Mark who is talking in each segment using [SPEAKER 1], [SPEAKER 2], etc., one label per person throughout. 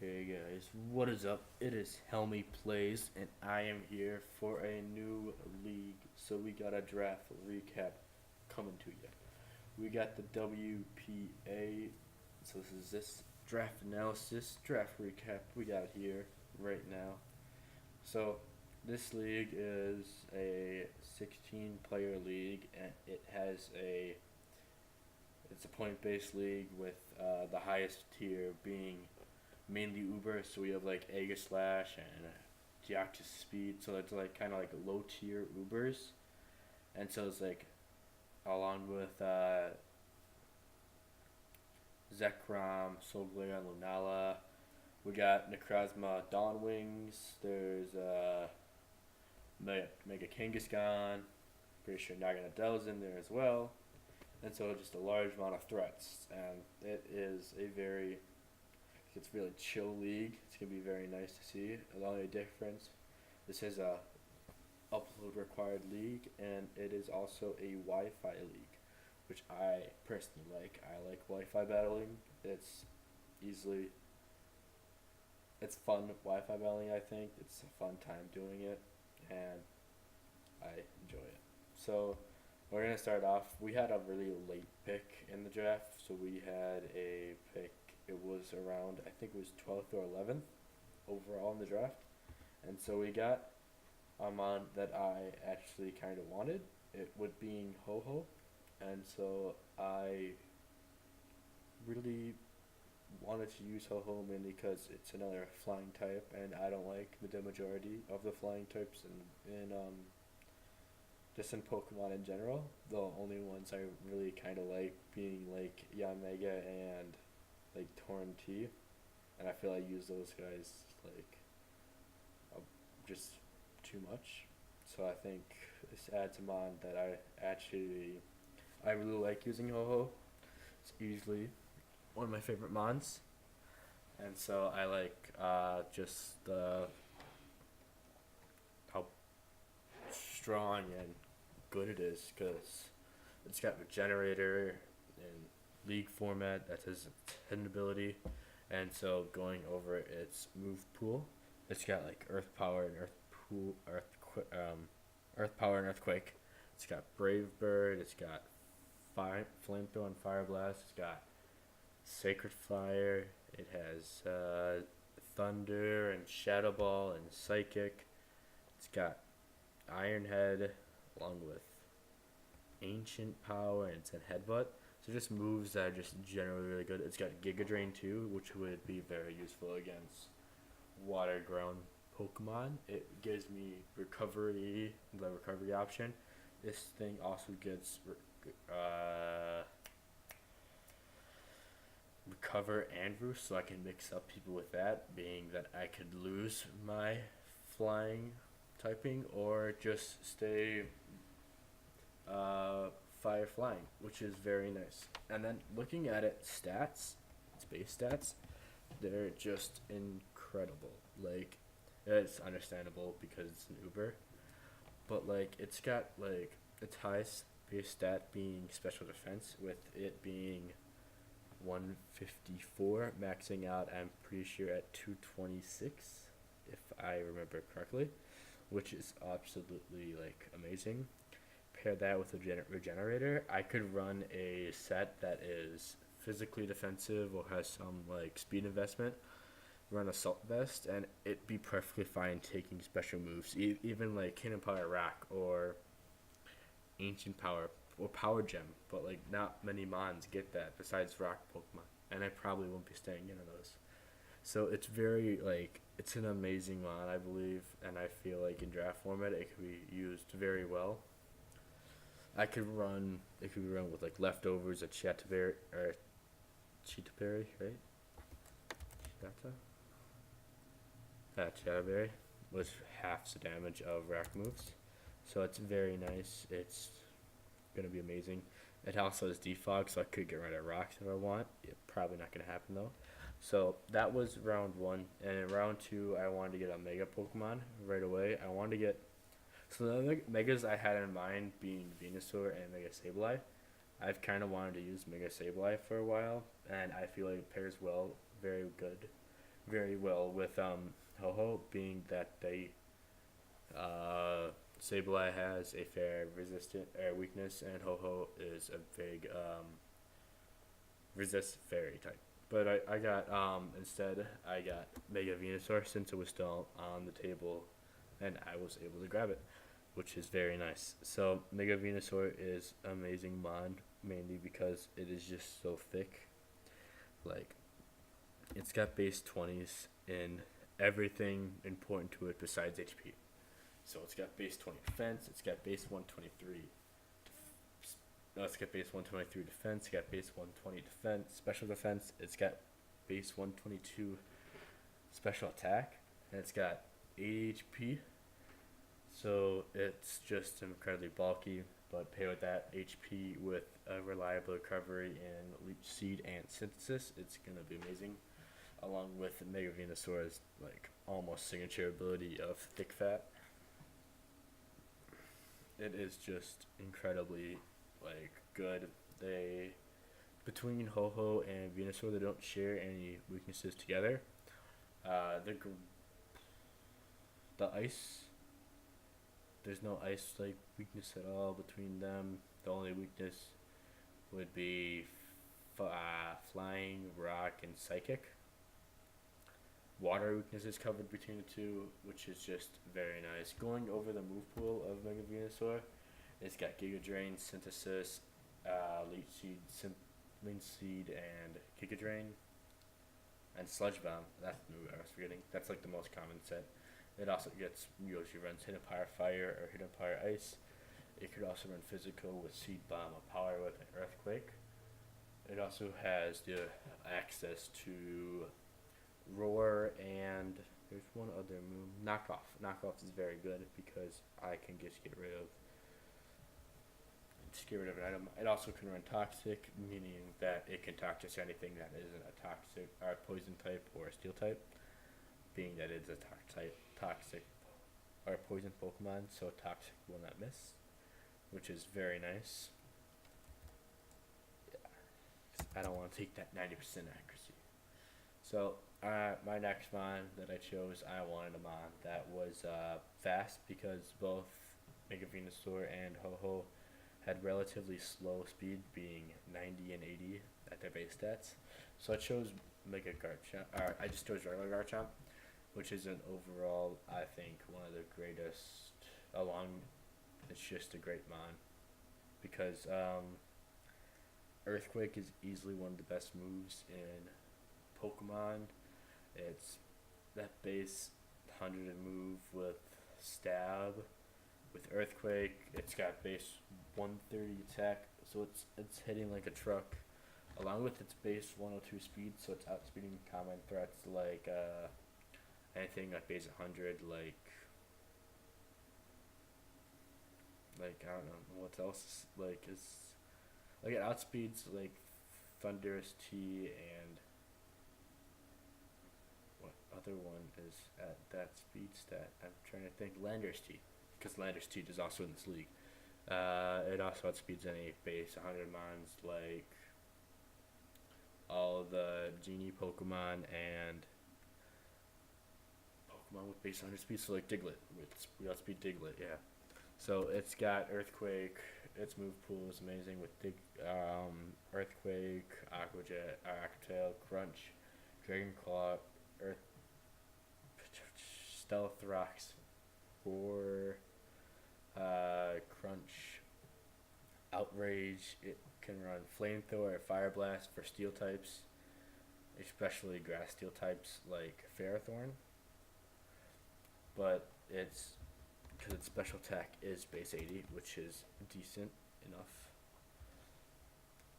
[SPEAKER 1] Okay, guys, what is up? It is Helmy Plays, and I am here for a new league. So we got a draft recap coming to you. We got the WPA. So this draft analysis, draft recap we got here right now. So this league is a 16-player league, and it's a point-based league with the highest tier being mainly Uber. So we have like Aga Slash and Deoxys Speed. So it's like kind of like low tier Ubers, and so it's like along with Zekrom, Solglare, and Lunala. We got Necrozma Dawnwings. There's Mega Kangaskhan. Pretty sure Naganadell's in there as well. And so just a large amount of threats. And it is a very it's really chill league. It's gonna be very nice to see. The only difference, this is a upload required league, and it is also a Wi-Fi league, which I personally like. I like Wi-Fi battling. Easily, it's fun Wi-Fi battling. I think it's a fun time doing it, and I enjoy it. So we're gonna start off. We had a really late pick in the draft, so we had a pick. It was around, I think it was 12th or 11th overall in the draft, and so we got a mon that I actually kind of wanted. It would being Ho Ho, and so I really wanted to use Ho Ho mainly because it's another flying type, and I don't like the majority of the flying types in just in Pokemon in general. The only ones I really kind of like being like Yamega and like Torn T, and I feel I use those guys like uh, just too much. So I think this adds a mod that I really like using Ho Ho. It's easily one of my favorite mods, and so I like just how strong and good it is because it's got Regenerator in league format. That's his hidden ability, and so going over its move pool, it's got like Earth Power and Earth Power and Earthquake. It's got Brave Bird. It's got Flamethrower and Fire Blast. It's got Sacred Fire. It has Thunder and Shadow Ball and Psychic. It's got Iron Head along with Ancient Power and it's in Headbutt. So just moves that are just generally really good. It's got Giga Drain too, which would be very useful against water ground Pokemon. It gives me the recovery option. This thing also gets recover and roost, so I can mix up people with that, being that I could lose my flying typing or just stay fire flying, which is very nice. And then looking at its base stats, they're just incredible. Like, it's understandable because it's an Uber, but like it's got like its highest base stat being special defense, with it being 154, maxing out I'm pretty sure at 226 if I remember correctly, which is absolutely like amazing. Pair that with a regenerator, I could run a set that is physically defensive or has some like speed investment, run Assault Vest, and it'd be perfectly fine taking special moves, even like Cannon Power Rack or Ancient Power or Power Gem, but like not many mons get that besides Rock Pokemon, and I probably won't be staying in on those. So it's very like it's an amazing mod, I believe, and I feel like in draft format it could be used very well. It could be run with like leftovers, a Chatterberry or Cheetahberry, right? Chita? Chatterberry with half the damage of rack moves. So it's very nice. It's gonna be amazing. It also has defog, so I could get rid of rocks if I want. Probably not gonna happen though. So that was round one, and in round two, I wanted to get a Mega Pokemon right away. I wanted to get the other Megas I had in mind being Venusaur and Mega Sableye. I've kind of wanted to use Mega Sableye for a while, and I feel like it pairs well, very good very well with Ho-Ho, being that they Sableye has a fair resistant weakness, and Ho-Ho is a big resist fairy type. But I got instead I got Mega Venusaur since it was still on the table, and I was able to grab it, which is very nice. So Mega Venusaur is amazing mon, mainly because it is just so thick. Like, it's got base 20s in everything important to it besides HP. So it's got base 20 defense, it's got base 123. No, it's got base 123 defense, it's got base 120 defense, special defense, it's got base 122 special attack, and it's got 8 HP. So it's just incredibly bulky, but pair with that HP with a reliable recovery in Leech Seed and Synthesis, it's gonna be amazing. Along with Mega Venusaur's like almost signature ability of Thick Fat. It is just incredibly like good. They between Ho-Ho and Venusaur, they don't share any weaknesses together. The ice, there's no ice like weakness at all between them. The only weakness would be flying, rock, and psychic. Water weakness is covered between the two, which is just very nice. Going over the move pool of Mega Venusaur, it's got Giga Drain, Synthesis, Leech Seed, and Giga Drain, and Sludge Bomb. That's the move I was forgetting. That's like the most common set. It also gets Yoshi runs Hidden Power Fire or Hidden Power Ice. It could also run physical with Seed Bomb, a Power Whip, and Earthquake. It also has the access to Roar, and there's one other move. Knockoff. Knockoff is very good because I can just get rid of an item. It also can run Toxic, meaning that it can Toxic anything that isn't a toxic or poison type or a steel type, being that it's a toxic or poison Pokemon, so Toxic will not miss, which is very nice. Yeah, 'cause I don't want to take that 90% accuracy. So my next mon that I chose, I wanted a mon that was fast, because both Mega Venusaur and Ho-Ho had relatively slow speed, being 90 and 80 at their base stats. So I chose Mega Garchomp. I just chose regular Garchomp, which is an overall, I think, one of the greatest. It's just a great mon, because Earthquake is easily one of the best moves in Pokemon. It's that base 100 move with Stab, with Earthquake. It's got base 130 attack, so it's hitting like a truck, along with its base 102 speed, so it's outspeeding common threats like anything at base 100, like I don't know what else like it outspeeds like Thunderous T, and what other one is at that speed stat? I'm trying to think. Landorus T, because Landorus T is also in this league. It also outspeeds any base 100 mons, like all the Genie Pokemon and Pokemon with base 100 speed, so like Diglett. We outspeed Diglett, yeah. So it's got Earthquake. Its move pool is amazing with Earthquake, Aqua Jet, Aqua Tail, Crunch, Dragon Claw, Stealth Rocks for Crunch, Outrage. It can run Flamethrower or Fire Blast for steel types, especially grass steel types like Ferrothorn. But because its special attack is base 80, which is decent enough.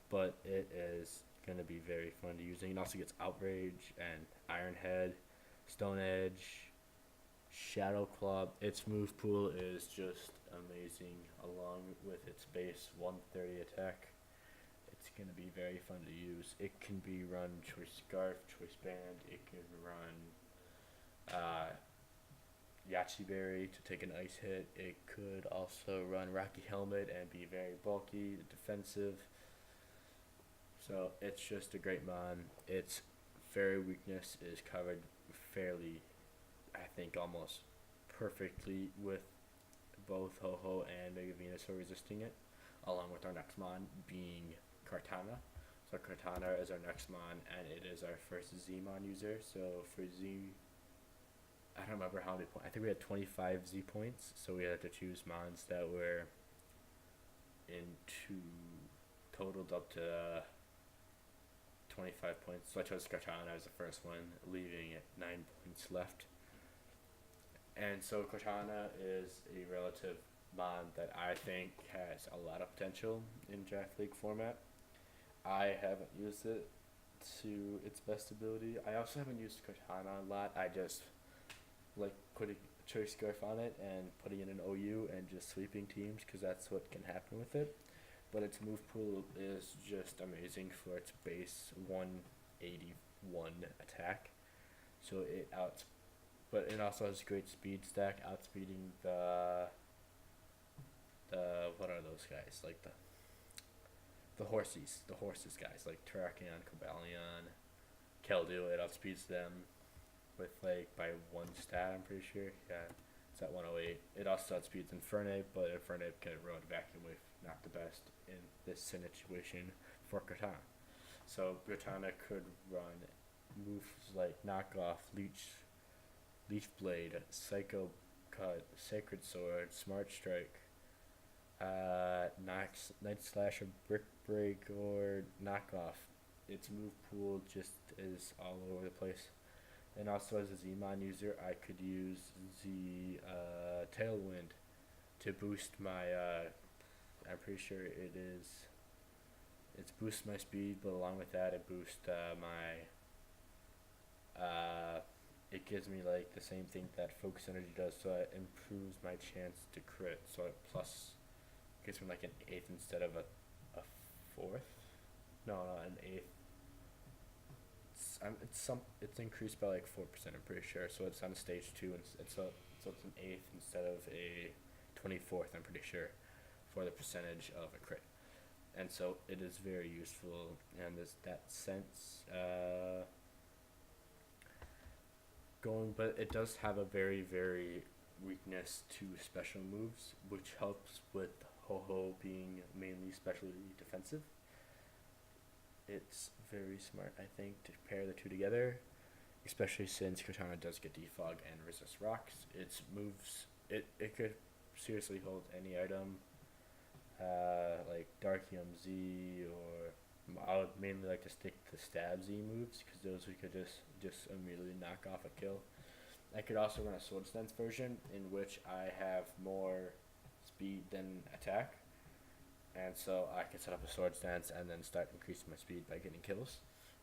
[SPEAKER 1] But it is going to be very fun to use. And it also gets Outrage and Iron Head, Stone Edge, Shadow Claw. Its move pool is just amazing, along with its base 130 attack. It's going to be very fun to use. It can be run Choice Scarf, Choice Band. It can run Yachi Berry to take an ice hit. It could also run Rocky Helmet and be very bulky, defensive. So it's just a great mon. It's fairy weakness is covered fairly, I think, almost perfectly with both Ho-Ho and Mega Venusaur resisting it, along with our next mon being Kartana. So Kartana is our next mon, and it is our first Z-Mon user. So for Z, I don't remember how many points. I think we had 25 Z points, so we had to choose mons that were into totaled up to 25 points. So I chose Kartana as the first one, leaving it 9 points left. And so Cortana is a relative mon that I think has a lot of potential in Draft League format. I haven't used it to its best ability. I also haven't used Cortana a lot. I just like putting a choice scarf on it and putting it in OU and just sweeping teams because that's what can happen with it. But its move pool is just amazing for its base 181 attack. So but it also has great speed stack, outspeeding the what are those guys, like the horses guys like Terrakion, Cobalion, Keldeo. It outspeeds them with like by one stat, I'm pretty sure. Yeah, it's at 108. It also outspeeds Infernape, but Infernape can road Vacuum Wave, not the best in this situation for Cortana. So Cortana could run moves like Knockoff, Leech Blade, Psycho Cut, Sacred Sword, Smart Strike, Night Slasher, Brick Break, or Knockoff. Its move pool just is all over the place. And also as a Z-Mon user, I could use the Tailwind to boost my, I'm pretty sure it's boosts my speed, but along with that it boosts it gives me like the same thing that Focus Energy does, so it improves my chance to crit, so it plus gives me like an 8th instead of a 4th? No, an 8th. It's increased by like 4%, I'm pretty sure, so it's on stage 2, and it's an 8th instead of a 24th, I'm pretty sure, for the percentage of a crit. And so it is very useful in that sense. But it does have a very, very weakness to special moves, which helps with Ho-Ho being mainly specially defensive. It's very smart, I think, to pair the two together, especially since Cortana does get defog and resist rocks. Its moves, it could seriously hold any item, like Darkium Z, or I would mainly like to stick to Stab Z moves because those we could just immediately knock off a kill. I could also run a Sword Stance version in which I have more speed than attack, and so I could set up a Sword Stance and then start increasing my speed by getting kills,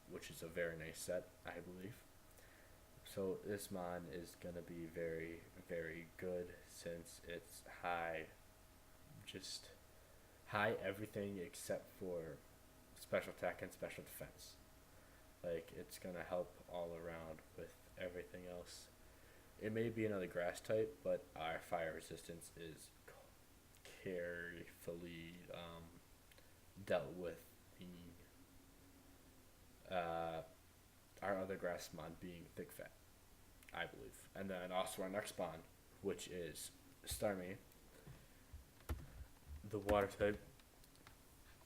[SPEAKER 1] which is a very nice set, I believe. So this mon is gonna be very, very good since it's high everything except for special attack and special defense. Like, it's gonna help all around with everything else. It may be another grass type, but our fire resistance is carefully dealt with our other grass mon being Thick Fat, I believe. And then also our next spawn, which is Starmie, the water type,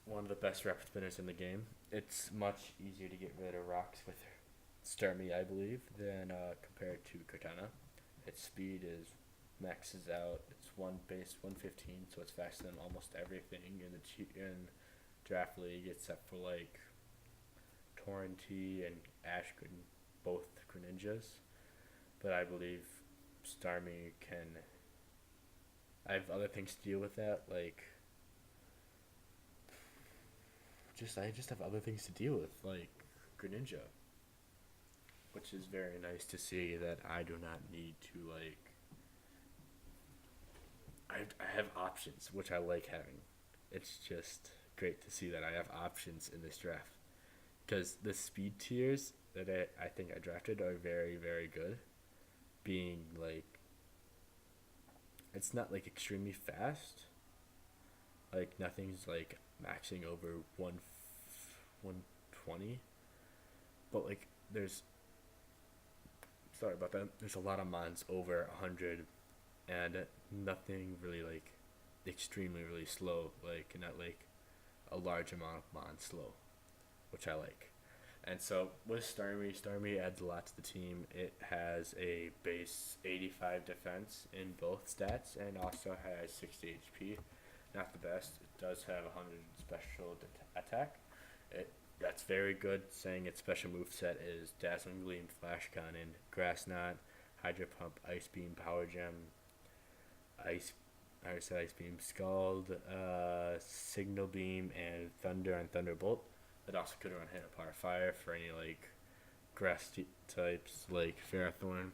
[SPEAKER 1] one of the best rapid spinners in the game. It's much easier to get rid of rocks with Starmie, I believe, than compared to Cortana. Its speed maxes out. It's base 115, so it's faster than almost everything in Draft League except for like Torrentee and Ash, both Greninjas. But I believe Starmie can. I have other things to deal with that, like I just have other things to deal with, like Greninja, which is very nice to see that I do not need to like. I have options, which I like having. It's just great to see that I have options in this draft, because the speed tiers that I think I drafted are very, very good. Being like, it's not like extremely fast. Like nothing's like maxing over 120, but like there's sorry about that. There's a lot of mons over 100, and nothing really like extremely really slow. Like not like a large amount of mons slow, which I like. And so with Starmie adds a lot to the team. It has a base 85 defense in both stats and also has 60 HP. Not the best. It does have 100 special attack. That's very good, saying its special moveset is Dazzling Gleam, Flash Cannon, Grass Knot, Hydro Pump, Ice Beam, Power Gem, Ice I already said Ice Beam, Scald, Signal Beam, and Thunder and Thunderbolt. It also could run Hit Apart Fire for any like grass types like Ferrothorn.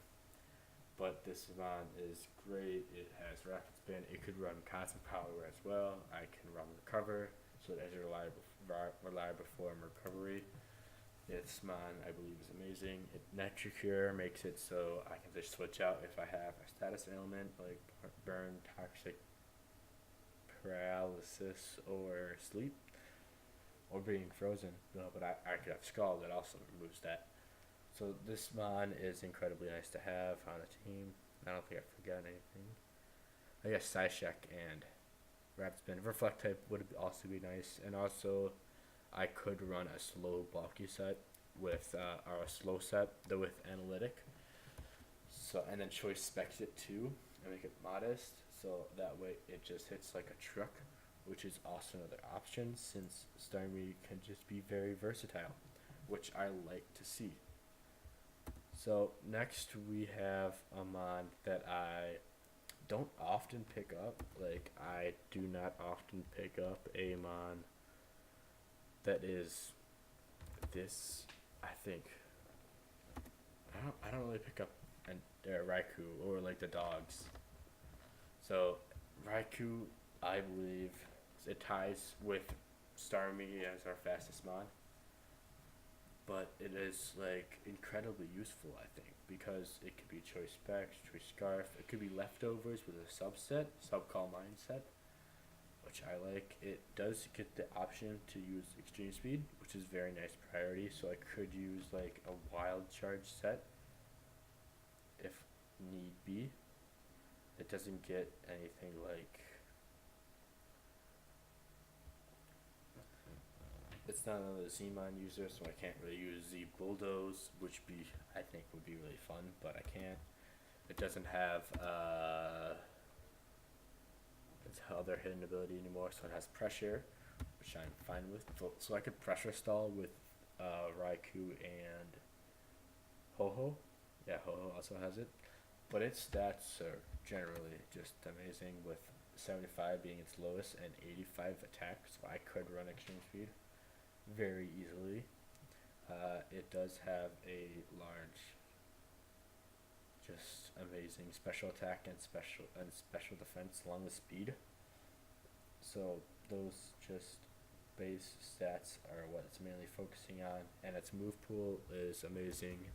[SPEAKER 1] But this mon is great. It has Rapid Spin. It could run Constant Power as well. I can run Recover, so it has a reliable form recovery. This mon, I believe, is amazing. Nature Cure makes it so I can just switch out if I have a status ailment like Burn, Toxic Paralysis, or Sleep, or being frozen. No, but I could have Scald that also removes that. So this mon is incredibly nice to have on the team. I don't think I forgot anything. I guess Psyshock and Rapid Spin. Reflect type would also be nice, and also I could run a slow bulky set with or a slow set though with analytic. So and then choice specs it too and make it modest. So that way it just hits like a truck, which is also another option since Starmie can just be very versatile, which I like to see. So next we have a mon that I don't often pick up. Like I do not often pick up a mon that is this. I think I don't really pick up an Raikou or like the dogs. So Raikou, I believe it ties with Starmie as our fastest mon, but it is like incredibly useful, I think, because it could be choice specs, choice scarf, it could be leftovers with a sub call mindset, which I like. It does get the option to use extreme speed, which is very nice priority, so I could use like a wild charge set if need be. It doesn't get anything like it's not another Z-Mon user, so I can't really use Z Bulldoze, which I think would be really fun, but I can't. It doesn't have its other hidden ability anymore, so it has pressure, which I'm fine with. So I could pressure stall with Raikou and Ho-Ho. Yeah, Ho-Ho also has it. But its stats are generally just amazing, with 75 being its lowest and 85 attack, so I could run extreme speed very easily. It does have a large, just amazing special attack and special defense along with speed. So those just base stats are what it's mainly focusing on, and its move pool is amazing,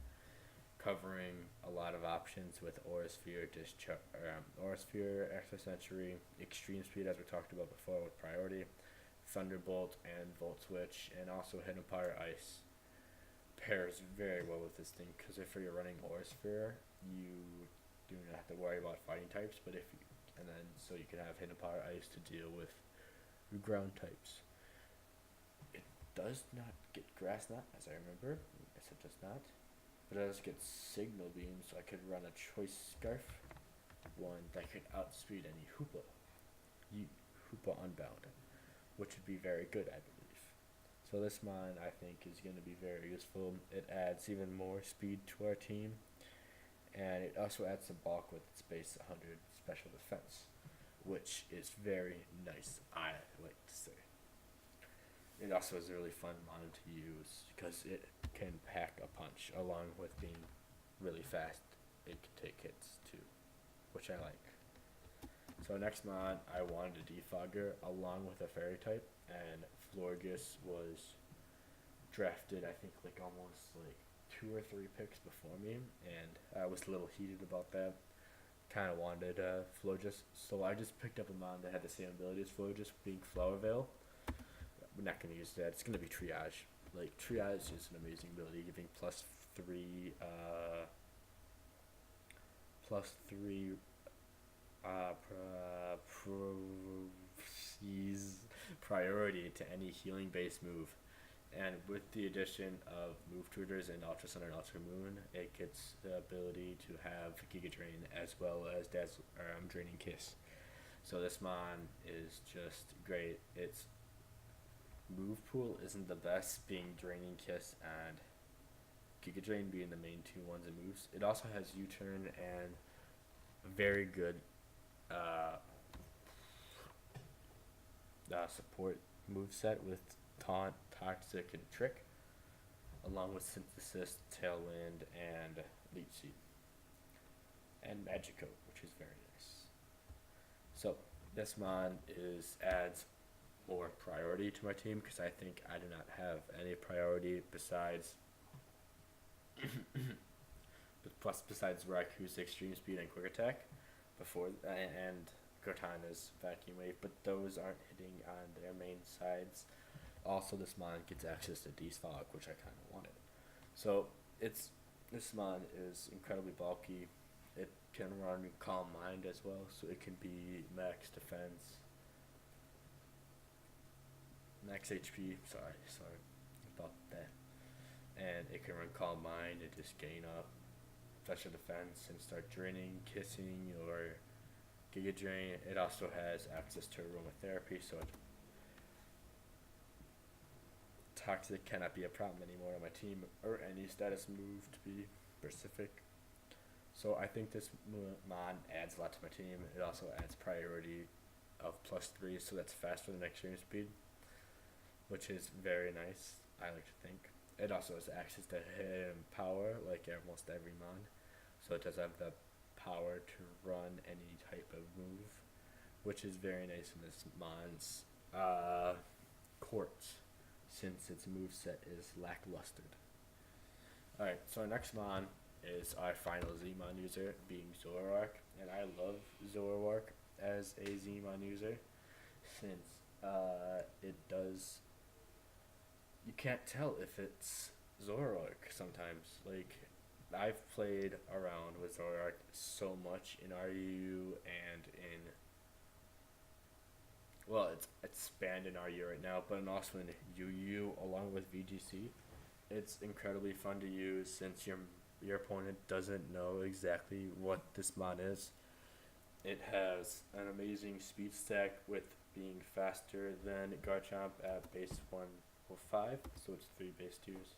[SPEAKER 1] covering a lot of options with Aura Sphere, Extra Sensory, Extreme Speed as we talked about before with priority, Thunderbolt and Volt Switch, and also Hidden Power Ice pairs very well with this thing, because if you're running Aura Sphere, you do not have to worry about fighting types, but so you can have Hidden Power Ice to deal with ground types. It does not get Grass Knot, as I remember. Yes, it does not. But it does get Signal Beam, so I could run a Choice Scarf, one that could outspeed any Hoopa Unbound, which would be very good, I believe. So this mon, I think, is going to be very useful. It adds even more speed to our team, and it also adds some bulk with its base 100 special defense, which is very nice, I like to say. It also is a really fun mon to use because it can pack a punch along with being really fast. It can take hits too, which I like. So next mon, I wanted a Defogger along with a Fairy type, and Florges was drafted, I think, like almost like 2 or 3 picks before me, and I was a little heated about that. Kind of wanted Florges, so I just picked up a mon that had the same ability as Florges, being Flower Veil. We're not going to use that. It's going to be Triage. Like, Triage is an amazing ability, giving plus 3 plus 3 uh, priority to any healing based move. And with the addition of move tutors and Ultra Sun and Ultra Moon, it gets the ability to have Giga Drain as well as Draining Kiss. So this mon is just great. Its move pool isn't the best, being Draining Kiss and Giga Drain being the main two ones it moves. It also has U-turn and very good uh, support moveset with Taunt, Toxic, and Trick, along with Synthesis, Tailwind, and Leech Seed. And Magic which is very nice. So this mon adds more priority to my team because I think I do not have any priority besides besides Raiku's extreme speed and quick attack and Cortana's vacuum wave, but those aren't hitting on their main sides. Also, this mon gets access to Defog, which I kind of wanted. So this mon is incredibly bulky. It can run Calm Mind as well, so it can be max defense, max HP. Sorry about that. And it can run Calm Mind and just gain up special defense and start draining, kissing, or Giga Drain. It also has access to aromatherapy, so Toxic cannot be a problem anymore on my team, or any status move to be specific. So I think this mon adds a lot to my team. It also adds priority of +3, so that's faster than extreme speed, which is very nice, I like to think. It also has access to hidden power, like almost every mon, so it does have the power to run any type of move, which is very nice in this mon's Quartz, since its moveset is lackluster. Alright, so our next mon is our final Zmon user, being Zoroark, and I love Zoroark as a Zmon user, since it does, you can't tell if it's Zoroark sometimes. Like, I've played around with Zoroark so much in RU and in, well, it's banned in RU right now, but also in UU along with VGC. It's incredibly fun to use since your opponent doesn't know exactly what this mon is. It has an amazing speed stack with being faster than Garchomp at base 105, so it's 3 base 2s.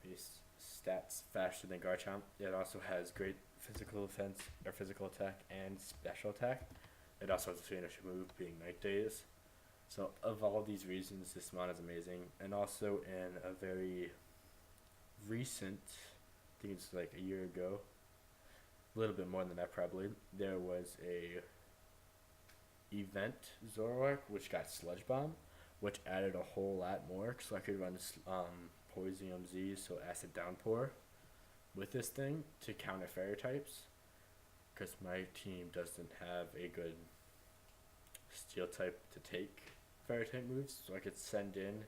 [SPEAKER 1] Base stats faster than Garchomp. It also has great physical defense, or physical attack, and special attack. It also has a signature move being Night Days. So of all these reasons, this mon is amazing. And also in a very recent, I think it's like a year ago, a little bit more than that probably, there was a event Zoroark which got Sludge Bomb, which added a whole lot more, so I could run Poisium Z, so Acid Downpour, with this thing to counter fairy types, because my team doesn't have a good steel type to take fairy type moves, so I could send in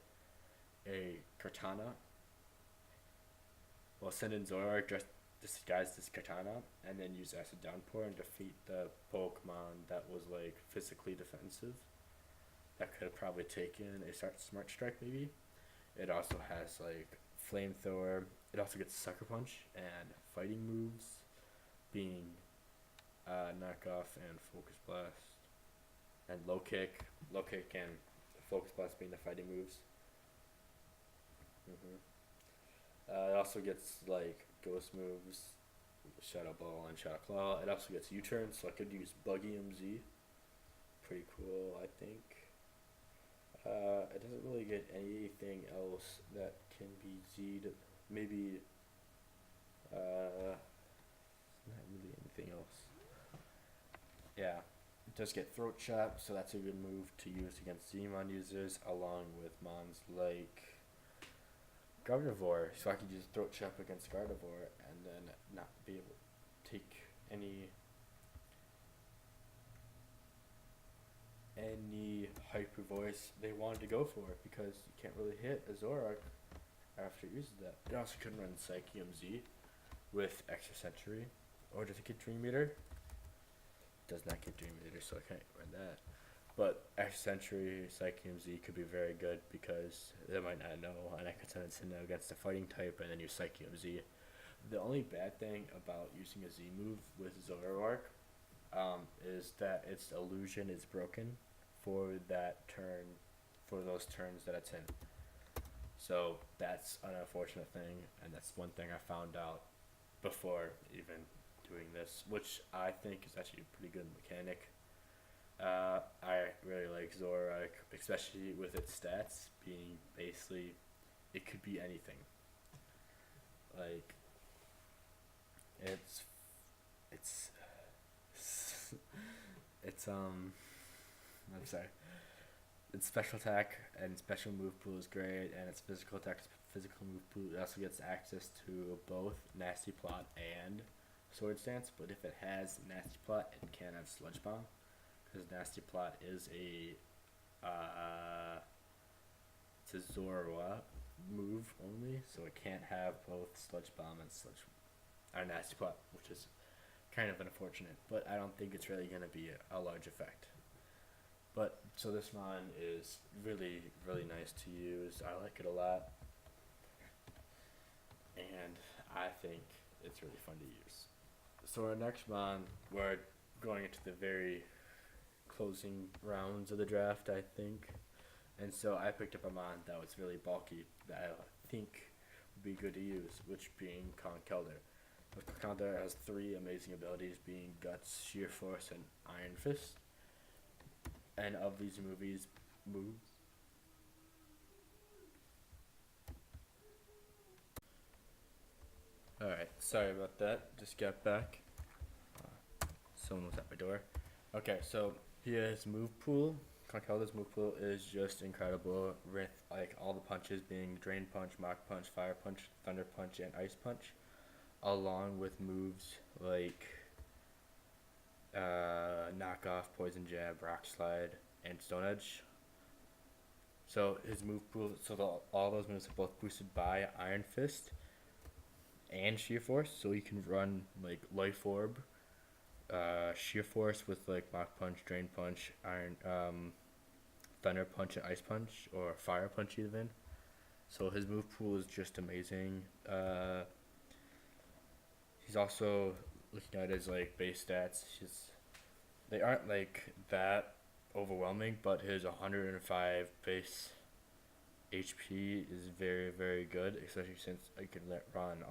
[SPEAKER 1] a Cortana, send in Zoroark, just disguise this Katana, and then use Acid Downpour and defeat the Pokemon that was like physically defensive. That could have probably taken a Smart Strike maybe. It also has like Flamethrower. It also gets Sucker Punch and fighting moves, being Knockoff and Focus Blast, and Low Kick. Low Kick and Focus Blast being the fighting moves. It also gets like Ghost moves, Shadow Ball and Shadow Claw. It also gets U-turn, so I could use Buggy MZ. Pretty cool, I think. It doesn't really get anything else that can be Z'd. Maybe, not really anything else. Yeah, it does get Throat Chop, so that's a good move to use against Zmon users, along with mons like Gardevoir, so I could use Throat Chop against Gardevoir and then not be able to take any Hyper Voice they wanted to go for, because you can't really hit a Zoroark after it uses that. It also can run Psyche MZ with Extra Century. Or does it get Dream Meter? Does not get Dream Meter, so I can't run that. But Extra Century, Psyche MZ could be very good because they might not know, and I could send it to them against a fighting type and then use Psyche MZ. The only bad thing about using a Z move with Zoroark is that its illusion is broken for that turn, for those turns that it's in. So that's an unfortunate thing, and that's one thing I found out before even doing this, which I think is actually a pretty good mechanic. I really like Zoroark, especially with its stats being basically, it could be anything. Like, it's I'm sorry. Its special attack and special move pool is great, and its physical attack, physical move pool, it also gets access to both Nasty Plot and Sword Stance. But if it has Nasty Plot, it can't have Sludge Bomb, because Nasty Plot is it's a Zorua move only, so it can't have both Sludge Bomb and Nasty Plot, which is kind of unfortunate. But I don't think it's really gonna be a large effect. But so this mon is really, really nice to use. I like it a lot, and I think it's really fun to use. So our next mon, we're going into the very closing rounds of the draft, I think, and so I picked up a mon that was really bulky that I think would be good to use, which being Conkeldurr. Conkeldurr has 3 amazing abilities, being Guts, Sheer Force, and Iron Fist. And of these moves. Alright, sorry about that. Just got back. Someone was at my door. Okay, so his move pool, Conkeldurr's move pool is just incredible, with like all the punches being Drain Punch, Mach Punch, Fire Punch, Thunder Punch, and Ice Punch, along with moves like Knock Off, Poison Jab, Rock Slide, and Stone Edge. So his move pool, all those moves are both boosted by Iron Fist and Sheer Force, so he can run like Life Orb, Sheer Force with like Mach Punch, Drain Punch, Thunder Punch, and Ice Punch, or Fire Punch even. So his move pool is just amazing. He's also, looking at his like base stats, they aren't like that overwhelming, but his 105 base HP is very, very good, especially since I can run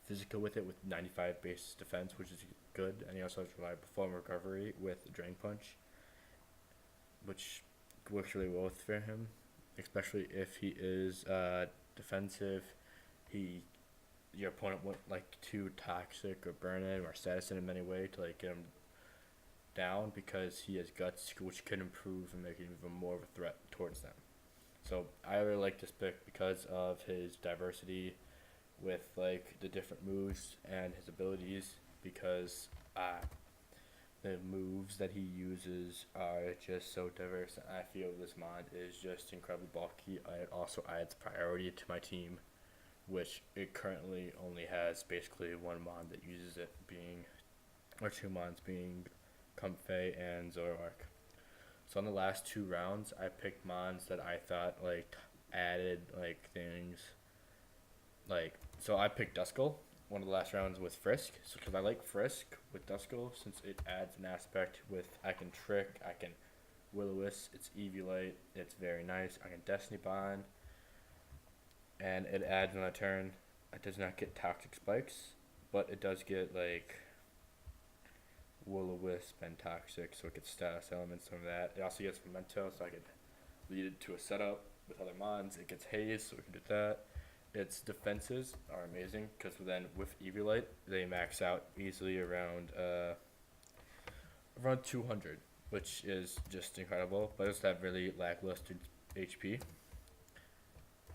[SPEAKER 1] physical with it with 95 base defense, which is good, and he also has reliable form recovery with Drain Punch, which works really well for him, especially if he is defensive. Your opponent won't like too toxic or burn him or status in him anyway to like get him down, because he has Guts, which can improve and make him even more of a threat towards them. So I really like this pick because of his diversity with like the different moves and his abilities, because the moves that he uses are just so diverse, and I feel this mod is just incredibly bulky. It also adds priority to my team, which it currently only has basically one mod that uses it, or 2 mods being Comfey and Zoroark. So in the last 2 rounds, I picked mons that I thought like added like things. Like, so I picked Duskull one of the last rounds with Frisk, so because I like Frisk with Duskull, since it adds an aspect with I can Trick, I can Will-O-Wisp, it's Eviolite, it's very nice. I can Destiny Bond, and it adds on a turn. It does not get Toxic Spikes, but it does get like Will-O-Wisp and Toxic, so it gets status elements from that. It also gets Memento, so I can lead it to a setup with other mons. It gets Haze, so we can do that. Its defenses are amazing, because then with Eviolite, they max out easily around 200, which is just incredible. But it does have really lackluster HP,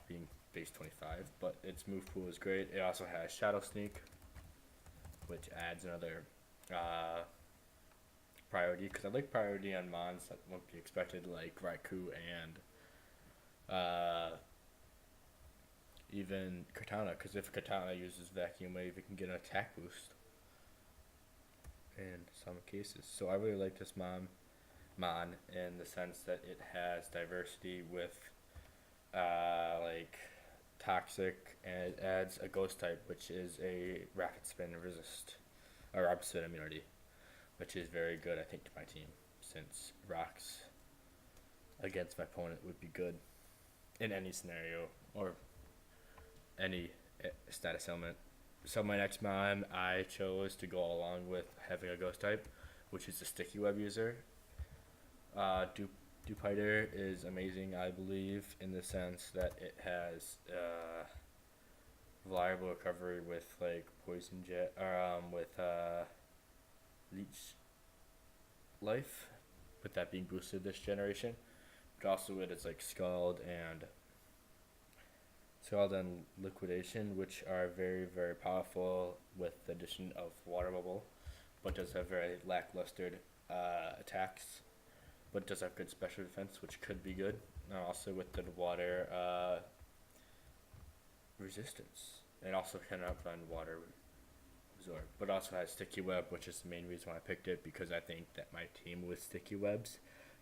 [SPEAKER 1] being base 25, but its move pool is great. It also has Shadow Sneak, which adds another priority, because I like priority on mons that won't be expected, like Raikou and even Katana, because if Katana uses Vacuum Wave, it can get an attack boost in some cases. So I really like this Mon in the sense that it has diversity with like Toxic, and it adds a Ghost type, which is a Rapid Spin resist, or Rapid Spin immunity, which is very good, I think, to my team, since Rocks against my opponent would be good in any scenario or any status element. So my next mon, I chose to go along with having a Ghost type, which is a Sticky Web user. Dupiter is amazing, I believe, in the sense that it has reliable recovery with like Poison Jet, or with Leech Life, with that being boosted this generation. But also it is like Scald and Liquidation, which are very, very powerful with the addition of Water Bubble, but does have very lackluster attacks, but does have good special defense, which could be good. And also with the water resistance, and also can outrun water absorb, but also has Sticky Web, which is the main reason why I picked it, because I think that my team with Sticky Webs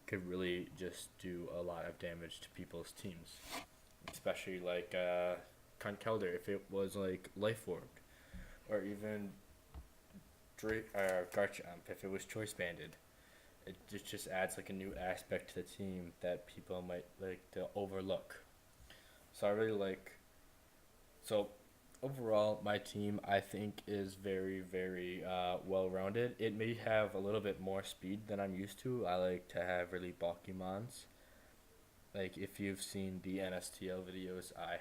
[SPEAKER 1] could really just do a lot of damage to people's teams, especially like Conkelder if it was like Life Orb, or even Garchomp if it was Choice Banded. It just adds like a new aspect to the team that people might like to overlook. So I really like. So overall, my team I think is very, very well rounded. It may have a little bit more speed than I'm used to. I like to have really bulky mons. Like if you've seen the NSTL videos, I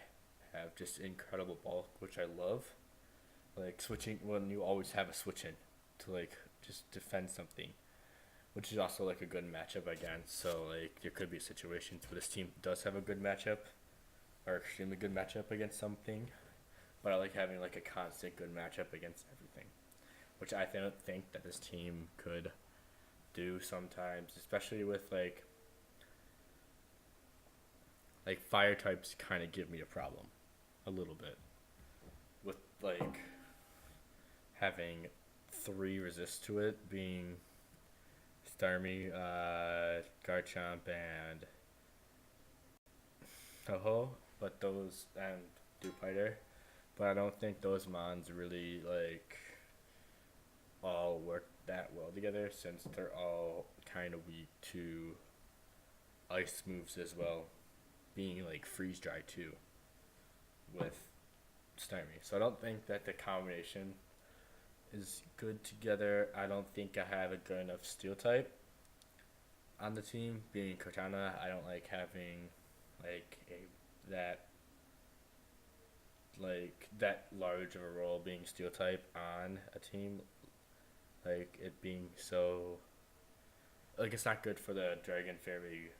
[SPEAKER 1] have just incredible bulk, which I love. Like switching when you always have a switch in to like just defend something, which is also like a good matchup against. So like there could be situations where this team does have a good matchup, or extremely good matchup against something, but I like having like a constant good matchup against everything, which I think that this team could do sometimes, especially with like fire types kind of give me a problem a little bit with like having 3 resists to it, being Starmie, Garchomp, and Ho-Ho, but those, and Dupiter, but I don't think those mons really like all work that well together, since they're all kind of weak to ice moves as well, being like freeze dry too with Starmie. So I don't think that the combination is good together. I don't think I have a good enough steel type on the team. Being Cortana, I don't like having like that large of a role being steel type on a team, like it being so like it's not good for the Dragon Fairy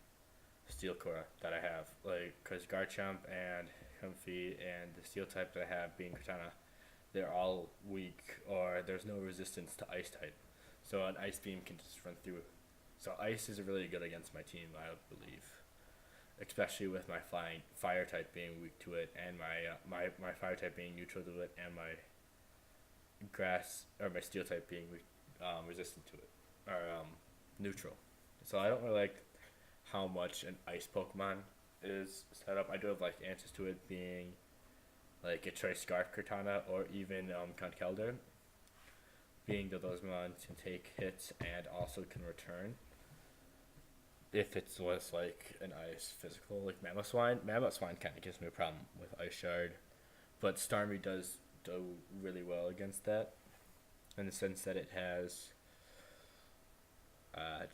[SPEAKER 1] Steel Core that I have, like because Garchomp and Comfy and the steel type that I have being Katana, they're all weak, or there's no resistance to ice type, so an ice beam can just run through. So ice is really good against my team, I believe, especially with my fire type being weak to it, and my fire type being neutral to it, and my grass or my steel type being resistant to it, or neutral. So I don't really like how much an ice Pokemon is set up. I do have like answers to it, being like a Choice Scarf Cortana, or even Conkeldurr, being that those mons can take hits and also can return. If it was like an ice physical, like Mammoth Swine kind of gives me a problem with Ice Shard, but Starmie does do really well against that, in the sense that it has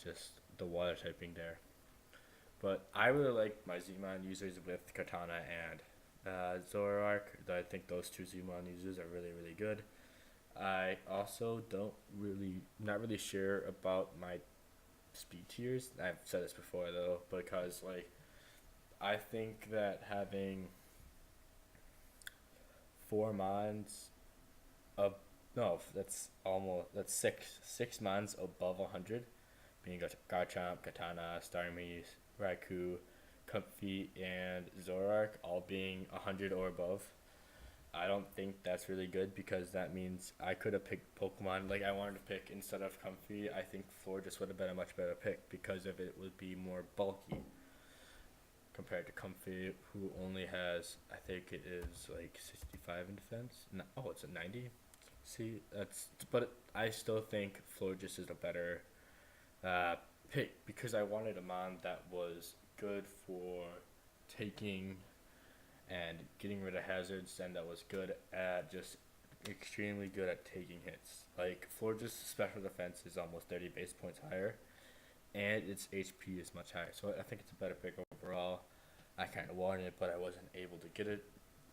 [SPEAKER 1] just the water typing there. But I really like my Zmon users with Katana and Zoroark. I think those 2 Zmon users are really, really good. I also not really sure about my speed tiers. I've said this before though, because like I think that having 4 mons of that's six mons above 100, being Garchomp, Katana, Starmie, Raikou, Comfy, and Zoroark all being 100 or above. I don't think that's really good because that means I could have picked Pokemon like I wanted to pick instead of Comfy. I think Florges would have been a much better pick because of it would be more bulky compared to Comfy, who only has, I think it is like 65 in defense. No, oh, it's a 90. See, but I still think Florges is a better uh, pick because I wanted a mon that was good for taking and getting rid of hazards, and that was good at just extremely good at taking hits. Like Florges' special defense is almost 30 base points higher, and its HP is much higher. So I think it's a better pick overall. I kind of wanted it, but I wasn't able to get it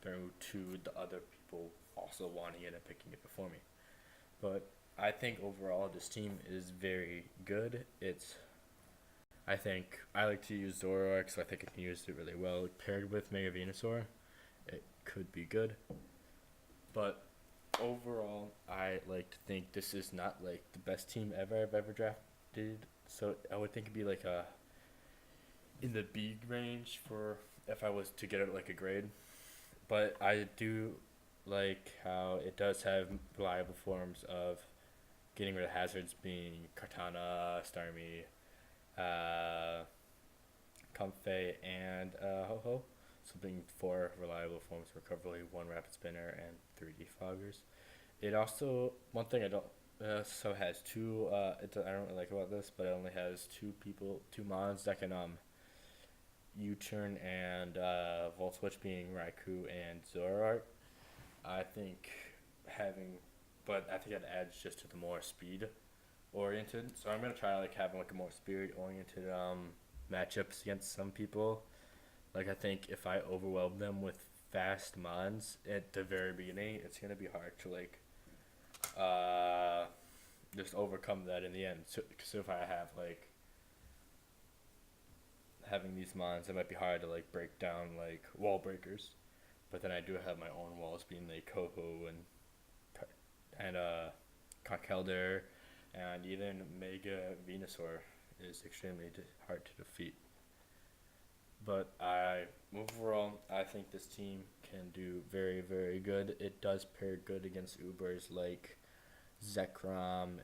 [SPEAKER 1] through to the other people also wanting it and picking it before me. But I think overall this team is very good. I think I like to use Zoroark, so I think I can use it really well. Paired with Mega Venusaur, it could be good. But overall, I like to think this is not like the best team ever I've ever drafted. So I would think it'd be like a in the B range for if I was to get it like a grade. But I do like how it does have reliable forms of getting rid of hazards, being Kartana, Starmie, Comfey, and Ho-Ho. So being 4 reliable forms of recovery, 1 rapid spinner, and 3 defoggers. It also, one thing I don't, so it has 2, I don't really like about this, but it only has 2 mons that can U-turn and Volt Switch, being Raikou and Zoroark. I think I think it adds just to the more speed oriented. So I'm gonna try like having like a more spirit oriented matchups against some people. Like I think if I overwhelm them with fast mons at the very beginning, it's gonna be hard to like just overcome that in the end. So if I have like having these mons, it might be hard to like break down like wall breakers. But then I do have my own walls, being like Ho-Ho and Conkeldurr, and even Mega Venusaur is extremely hard to defeat. But overall, I think this team can do very, very good. It does pair good against Ubers like Zekrom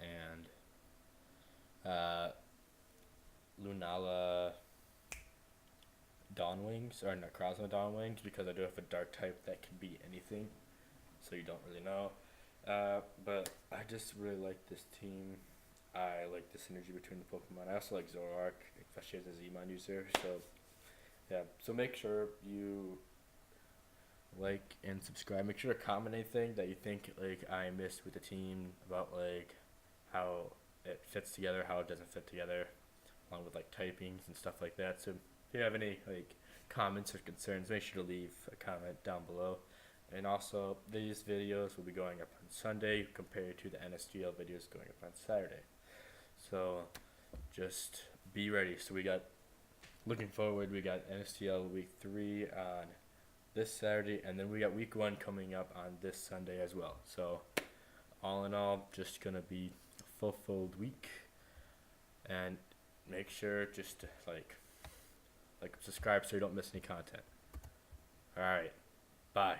[SPEAKER 1] and Lunala Dawnwings, or Necrozma Dawnwings, because I do have a dark type that can be anything, so you don't really know. But I just really like this team. I like the synergy between the Pokemon. I also like Zoroark, especially as a Zmon user. So yeah, so make sure you like and subscribe. Make sure to comment anything that you think like I missed with the team about like how it fits together, how it doesn't fit together, along with like typings and stuff like that. So if you have any like comments or concerns, make sure to leave a comment down below. And also, these videos will be going up on Sunday compared to the NSGL videos going up on Saturday. So just be ready. So looking forward, we got NSGL week 3 on this Saturday, and then we got week 1 coming up on this Sunday as well. So all in all, just gonna be a fulfilled week. And make sure just to like subscribe so you don't miss any content. Alright, bye.